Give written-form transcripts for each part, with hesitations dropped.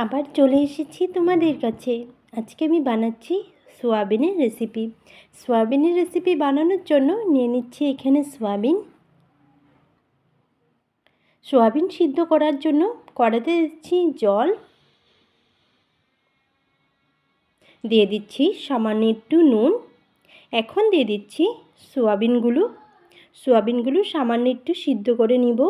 আবার চলে এসেছি তোমাদের কাছে। আজকে আমি বানাচ্ছি সোয়াবিনের রেসিপি। সোয়াবিনের রেসিপি বানানোর জন্য নিয়ে নিচ্ছি এখানে সোয়াবিন সিদ্ধ করার জন্য কড়াইতে দিচ্ছি জল, দিয়ে দিচ্ছি সামান্য একটু নুন। এখন দিয়ে দিচ্ছি সোয়াবিনগুলো সামান্য একটু সিদ্ধ করে নিব।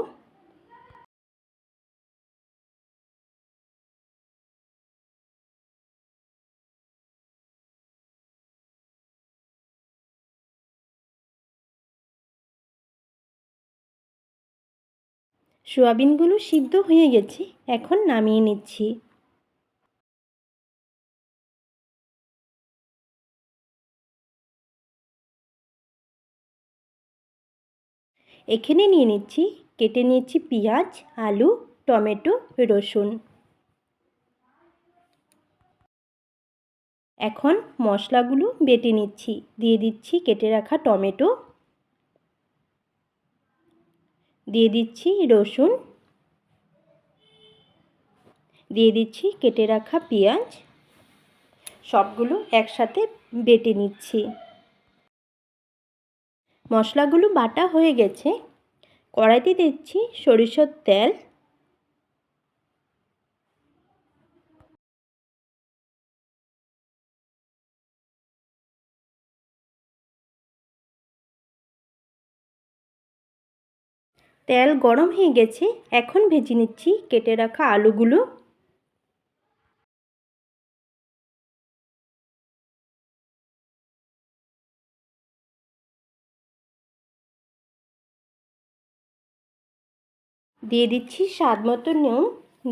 সোয়াবিনগুলো সিদ্ধ হয়ে গেছে, এখন নামিয়ে নিচ্ছি। এখানে নিয়ে নিচ্ছি, কেটে নিয়েছি পেঁয়াজ, আলু, টমেটো, রসুন। এখন মশলাগুলো বেটে নিচ্ছি। দিয়ে দিচ্ছি কেটে রাখা টমেটো, দিয়ে দিচ্ছি রসুন, দিয়ে দিচ্ছি কেটে রাখা পেঁয়াজ। সবগুলো একসাথে বেটে নিচ্ছি। মশলাগুলো বাটা হয়ে গেছে। কড়াইতে দিচ্ছি সরিষার তেল, তেল গরম হয়ে গেছে। এখন ভেজে নিচ্ছি কেটে রাখা আলুগুলো। দিয়ে দিচ্ছি স্বাদ মতো নুন,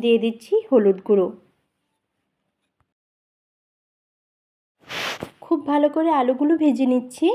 দিয়ে দিচ্ছি হলুদ গুঁড়ো। খুব ভালো করে আলুগুলো ভেজে নিচ্ছি।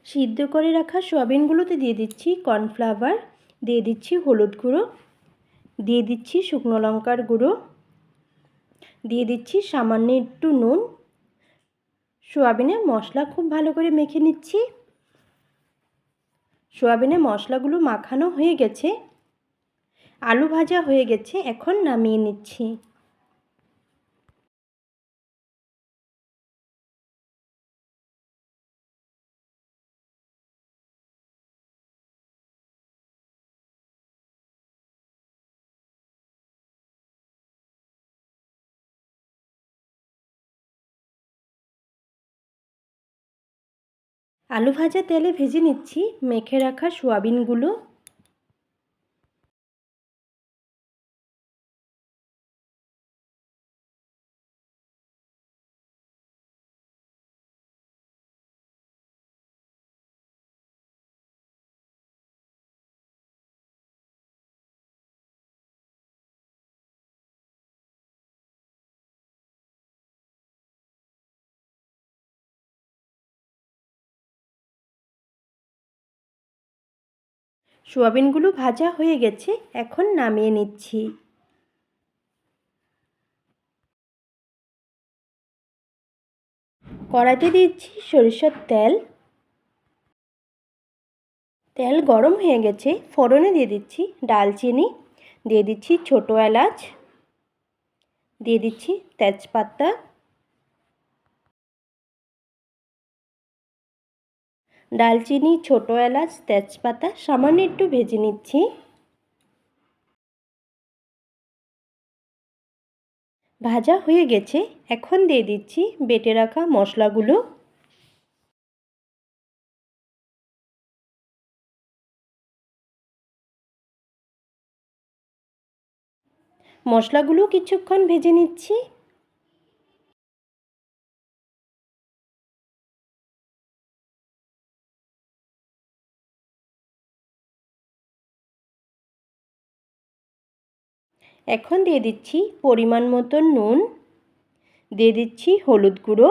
সিদ্ধ করে রাখা সোয়াবিনগুলোতে দিয়ে দিচ্ছি কর্নফ্লাওয়ার, দিয়ে দিচ্ছি হলুদ গুঁড়ো, দিয়ে দিচ্ছি শুকনো লঙ্কার গুঁড়ো, দিয়ে দিচ্ছি সামান্য একটু নুন। সোয়াবিনের মশলা খুব ভালো করে মেখে নিচ্ছি। সোয়াবিনের মশলাগুলো মাখানো হয়ে গেছে, আলু ভাজা হয়ে গেছে। এখন নামিয়ে নিচ্ছি। আলু ভাজা তেলে ভেজে নিচ্ছি মেখে রাখা সোয়াবিনগুলো। সোয়াবিনগুলো ভাজা হয়ে গেছে, এখন নামিয়ে নিচ্ছি। কড়াইতে দিচ্ছি সরিষার তেল, তেল গরম হয়ে গেছে। ফোড়নে দিয়ে দিচ্ছি ডালচিনি, দিয়ে দিচ্ছি ছোটো এলাচ, দিয়ে দিচ্ছি তেজপাতা, ডালচিনি, ছোটো এলাচ, তেজপাতা সামান্য একটু ভেজে নিচ্ছি। ভাজা হয়ে গেছে, এখন দিয়ে দিচ্ছি বেটে রাখা মশলাগুলো। মশলাগুলো কিছুক্ষণ ভেজে নিচ্ছি। এখন দিয়ে দিচ্ছি পরিমাণ মতো নুন, দিয়ে দিচ্ছি হলুদ গুঁড়ো,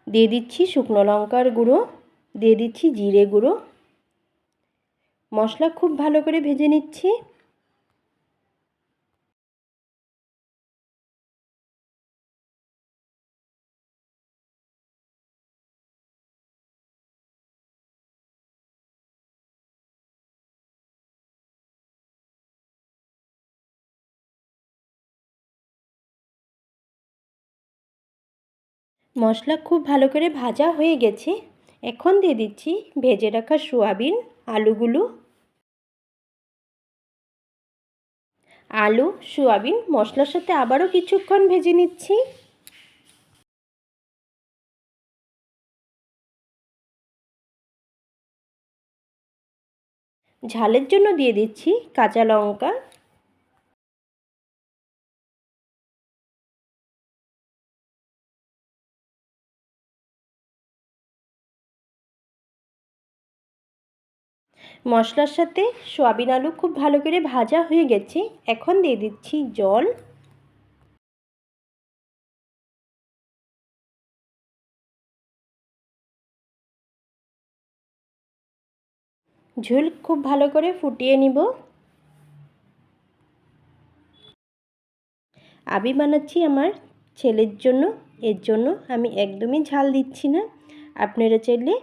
দিয়ে দিচ্ছি শুকনো লঙ্কার গুঁড়ো, দিয়ে দিচ্ছি জিরে গুঁড়ো। মশলা খুব ভালো করে ভেজে নিচ্ছি। মশলা খুব ভালো করে ভাজা হয়ে গেছে। এখন দিয়ে দিচ্ছি ভেজে রাখা সয়াবিন, আলুগুলো। আলু, সয়াবিন মশলার সাথে আবারও কিছুক্ষণ ভেজে নিচ্ছি। ঝালের জন্য দিয়ে দিচ্ছি কাঁচা লঙ্কা। মশলার সাথে সয়াবিন আলু খুব ভালো করে ভাজা হয়ে গেছে। এখন দিয়ে দিচ্ছি জল। ঝোল খুব ভালো করে ফুটিয়ে নিব। আমি বানাচ্ছি আমার ছেলের জন্য, এর জন্য আমি একদমই ঝাল দিচ্ছি না। আপনারা চাইলে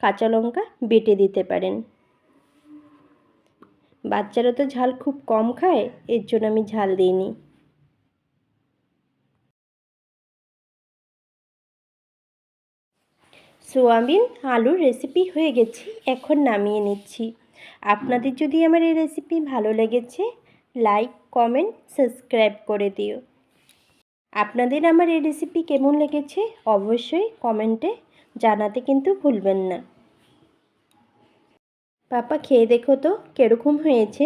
কাঁচা লঙ্কা বেটে দিতে পারেন। বাচ্চারা তো ঝাল খুব কম খায়, এর জন্য আমি ঝাল দিইনি। সোয়াবিন আলুর রেসিপি হয়ে গেছে, এখন নামিয়ে নিচ্ছি। আপনাদের যদি আমার এই রেসিপি ভালো লেগেছে, লাইক, কমেন্ট, সাবস্ক্রাইব করে দিও। আপনাদের আমার এই রেসিপি কেমন লেগেছে অবশ্যই কমেন্টে জানাতে কিন্তু ভুলবেন না। পাপা খেয়ে দেখো তো কীরকম হয়েছে।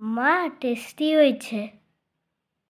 মা টেস্টি হয়েছে।